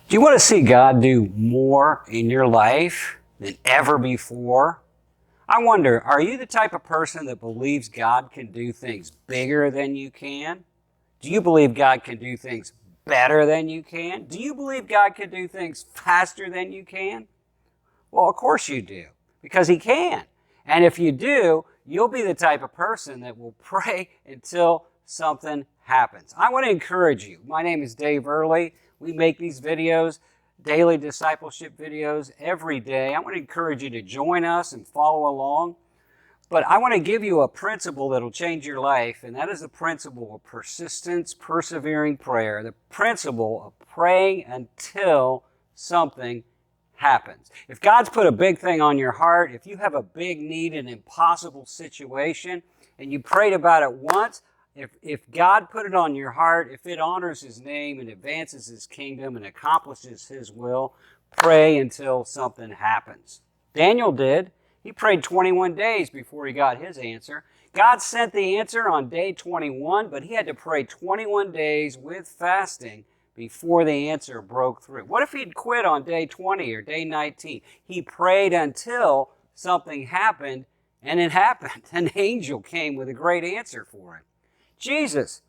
Do you want to see God do more in your life than ever before? I wonder, are you the type of person that believes God can do things bigger than you can? Do you believe God can do things better than you can? Do you believe God can do things faster than you can? Well, of course you do, because He can. And if you do, you'll be the type of person that will pray until something happens. I want to encourage you. My name is Dave Early. We make these videos, daily discipleship videos, every day. I want to encourage you to join us and follow along. But I want to give you a principle that will change your life, and that is the principle of persistence, persevering prayer, the principle of praying until something happens. If God's put a big thing on your heart, if you have a big need, an impossible situation, and you prayed about it once, if God put it on your heart, if it honors His name and advances His kingdom and accomplishes His will, pray until something happens. Daniel did. He prayed 21 days before he got his answer. God sent the answer on day 21, but he had to pray 21 days with fasting before the answer broke through. What if he'd quit on day 20 or day 19? He prayed until something happened, and it happened. An angel came with a great answer for him. Jesus.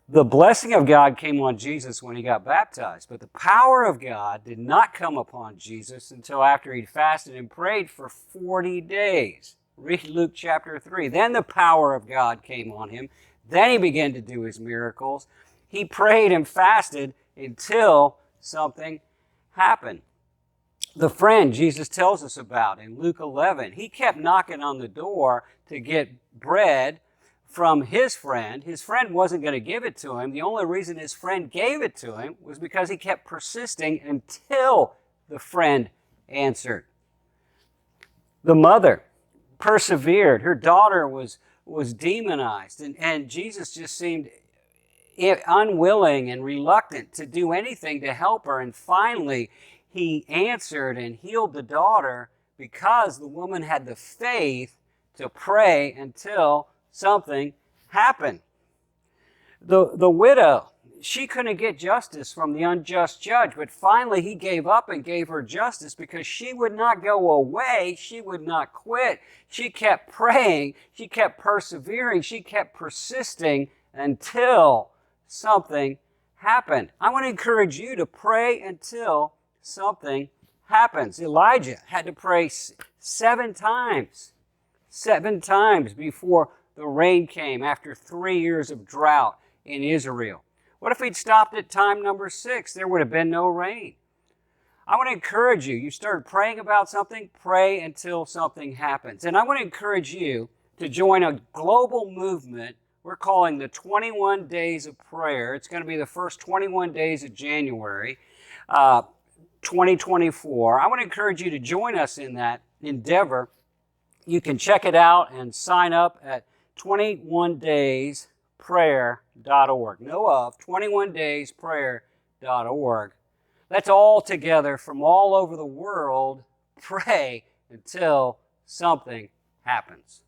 The blessing of God came on Jesus when he got baptized, but the power of God did not come upon Jesus until after he'd fasted and prayed for 40 days. Read Luke chapter 3. Then the power of God came on him. Then he began to do his miracles. He prayed and fasted until something happened. The friend Jesus tells us about in Luke 11, he kept knocking on the door to get bread from his friend. His friend wasn't going to give it to him. The only reason his friend gave it to him was because he kept persisting until the friend answered. The mother persevered. Her daughter was demonized, and Jesus just seemed unwilling and reluctant to do anything to help her. And finally, he answered and healed the daughter because the woman had the faith to pray until something happened. The widow, she couldn't get justice from the unjust judge, but finally he gave up and gave her justice because she would not go away. She would not quit. She kept praying. She kept persevering. She kept persisting until something happened. I want to encourage you to pray until something happens. Elijah had to pray 7 times before the rain came after 3 years of drought in Israel. What if he'd stopped at time number 6? There would have been no rain. I want to encourage you. You started praying about something, pray until something happens. And I want to encourage you to join a global movement we're calling the 21 Days of Prayer. It's going to be the first 21 days of January 2024. I want to encourage you to join us in that endeavor. You can check it out and sign up at 21daysprayer.org. 21daysprayer.org. Let's all together from all over the world pray until something happens.